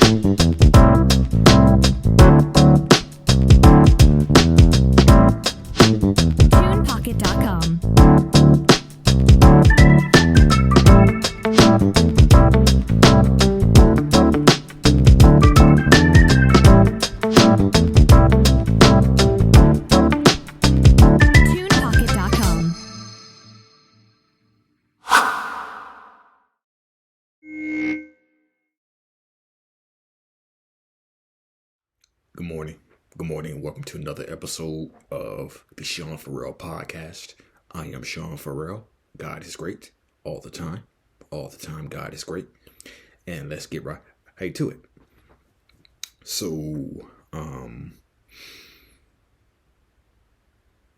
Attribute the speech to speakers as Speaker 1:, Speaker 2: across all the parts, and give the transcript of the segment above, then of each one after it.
Speaker 1: TunePocket.com. TunePocket.com.
Speaker 2: Good morning. Good morning, and welcome to another episode of the Sean Farrell podcast. I am Sean Farrell. God is great all the time. All the time, God is great. And let's get right to it. So,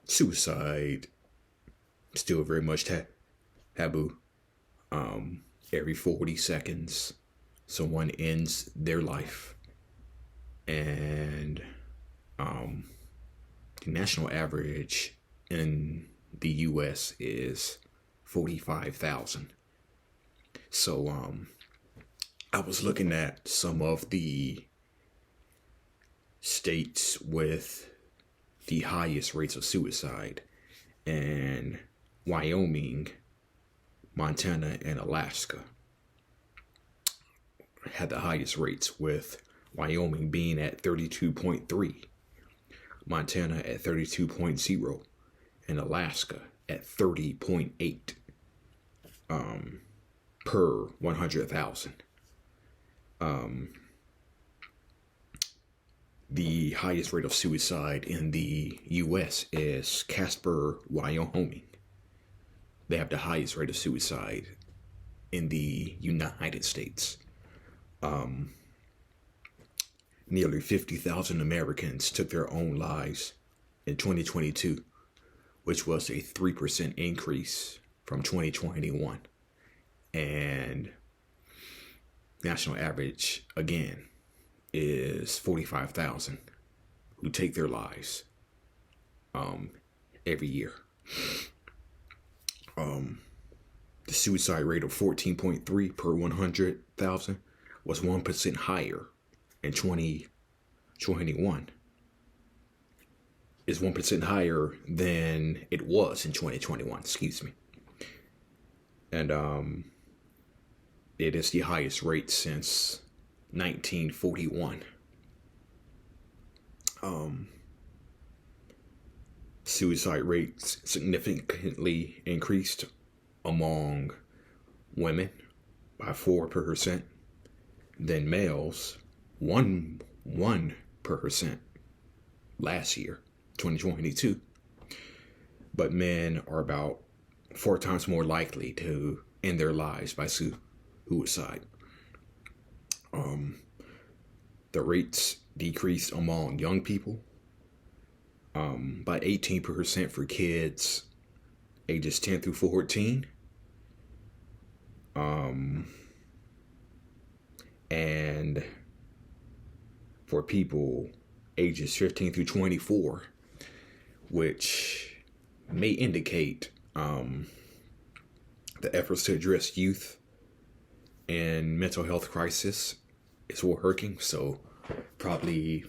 Speaker 2: suicide still very much taboo. Every 40 seconds, someone ends their life. And the national average in the U.S. is 45,000. So I was looking at some of the states with the highest rates of suicide, and Wyoming, Montana, and Alaska had the highest rates, with Wyoming being at 32.3, Montana at 32.0, and Alaska at 30.8 per 100,000. The highest rate of suicide in the U.S. is Casper, Wyoming. They have the highest rate of suicide in the United States. Nearly 50,000 Americans took their own lives in 2022, which was a 3% increase from 2021. And national average, again, is 45,000 who take their lives every year. The suicide rate of 14.3 per 100,000 was 1% higher in 2021. Is 1% higher than it was in 2021, excuse me. And it is the highest rate since 1941. Suicide rates significantly increased among women by 4%, then males 1% last year, 2022. But men are about 4 times more likely to end their lives by suicide. The rates decreased among young people by 18% for kids ages 10 through 14. And for people ages 15 through 24, which may indicate the efforts to address youth and mental health crisis is working. So probably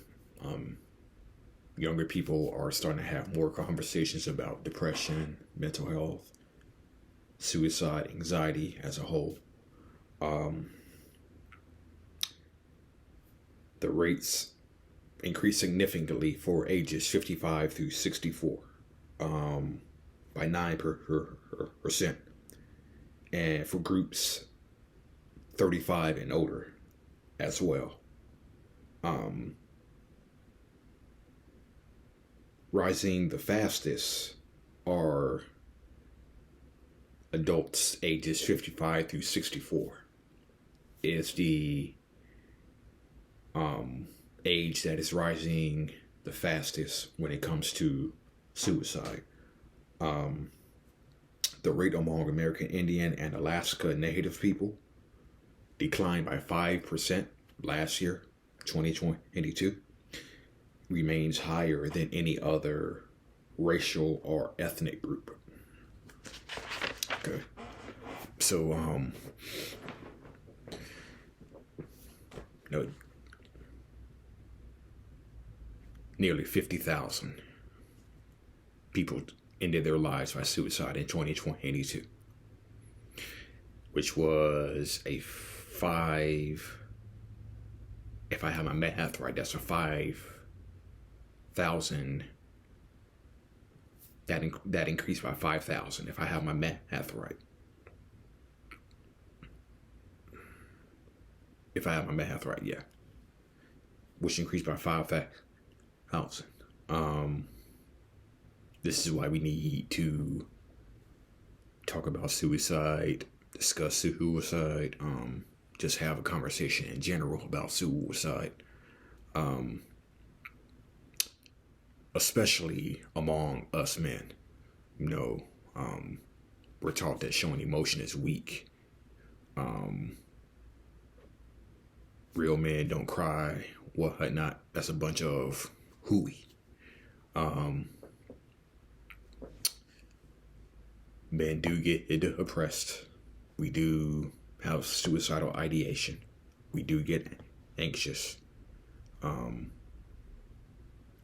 Speaker 2: younger people are starting to have more conversations about depression, mental health, suicide, anxiety as a whole. The rates increased significantly for ages 55 through 64 by 9%. And for groups 35 and older as well. Rising the fastest are adults ages 55 through 64 is the age that is rising the fastest when it comes to suicide. The rate among American Indian and Alaska Native people declined by 5% last year, 2022, remains higher than any other racial or ethnic group. Okay. So, nearly 50,000 people ended their lives by suicide in 2022, which was a if I have my math right, that's a 5,000. That increased by 5,000 if I have my math right. If I have my math right, yeah. Which increased by 5,000. This is why we need to talk about suicide, discuss suicide, just have a conversation in general about suicide. Especially among us men. You know, we're taught that showing emotion is weak. Real men don't cry, whatnot. That's a bunch of hooey. Men do get depressed. We do have suicidal ideation. We do get anxious.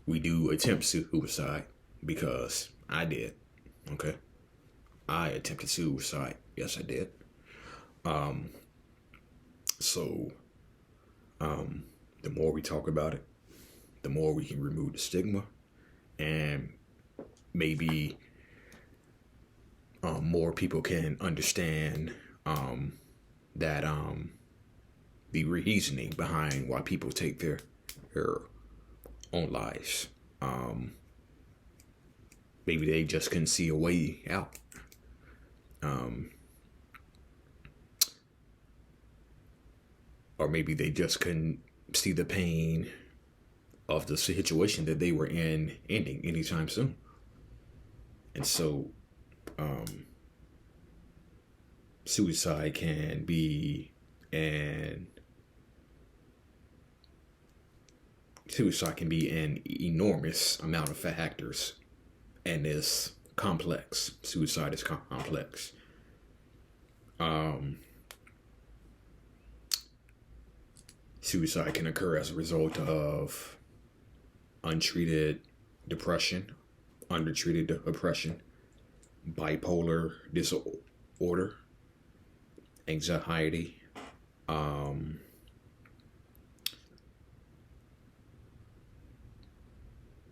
Speaker 2: We do attempt suicide, because I did. Okay, I attempted suicide. Yes, I did. So the more we talk about it, the more we can remove the stigma, and maybe more people can understand that the reasoning behind why people take their own lives. Maybe they just couldn't see a way out. Or maybe they just couldn't see the pain of the situation that they were in ending anytime soon. And so suicide can be an enormous amount of factors, and is complex. Suicide is complex. Suicide can occur as a result of untreated depression, undertreated depression, bipolar disorder, anxiety,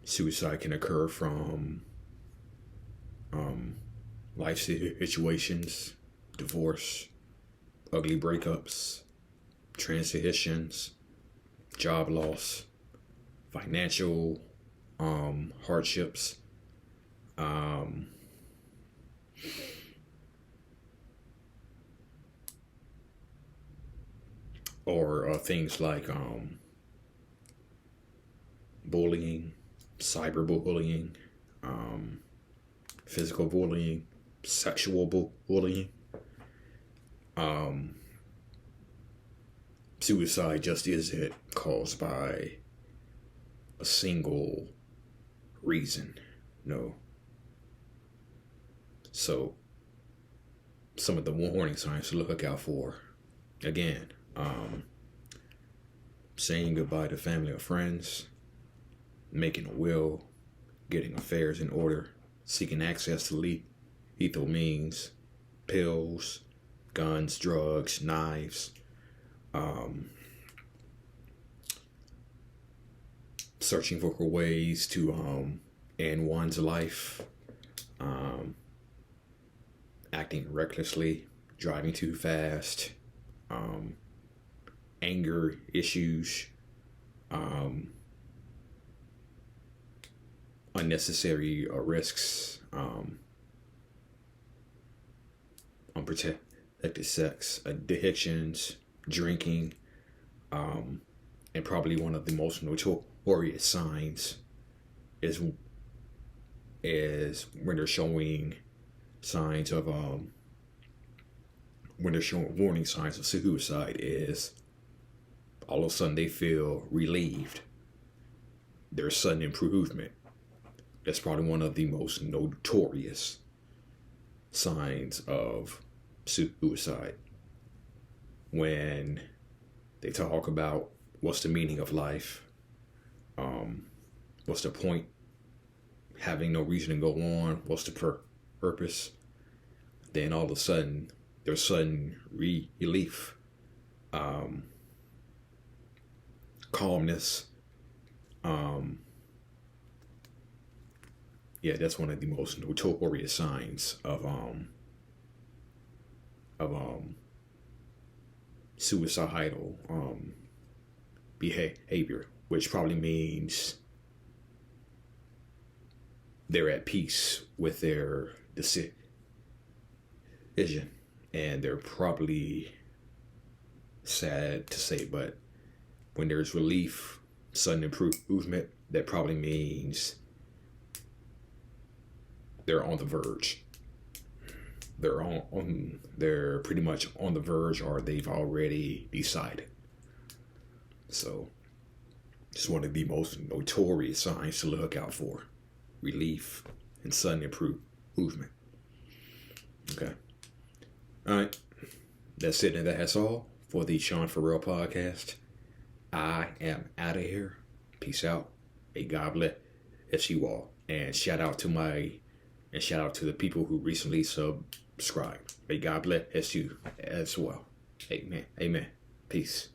Speaker 2: suicide can occur from life situations, divorce, ugly breakups, transitions, job loss, financial hardships, or things like bullying, cyberbullying, physical bullying, sexual bullying. Suicide just isn't caused by a single reason. No. So, some of the warning signs to look out for. Again, saying goodbye to family or friends, making a will, getting affairs in order, seeking access to lethal means, pills, guns, drugs, knives, searching for ways to end one's life, acting recklessly, driving too fast, anger issues, unnecessary risks, unprotected sex, addictions, drinking, and probably one of the most notorious signs is when they're showing signs of when they're showing warning signs of suicide, is all of a sudden they feel relieved. There's sudden improvement. That's probably one of the most notorious signs of suicide. When they talk about what's the meaning of life, What's the point? Having no reason to go on. What's the purpose? Then all of a sudden, there's sudden relief, calmness. Yeah, that's one of the most notorious signs of suicidal behavior, which probably means they're at peace with their decision, and they're probably, sad to say, but when there's relief, sudden improvement, that probably means they're on the verge. They're pretty much on the verge, or they've already decided. So it's one of the most notorious signs to look out for: relief and sudden improvement. Okay. All right. That's it, and that's all for the Sean Farrell podcast. I am out of here. Peace out. May God bless you all. And shout out to the people who recently subscribed. May God bless you as well. Amen. Amen. Peace.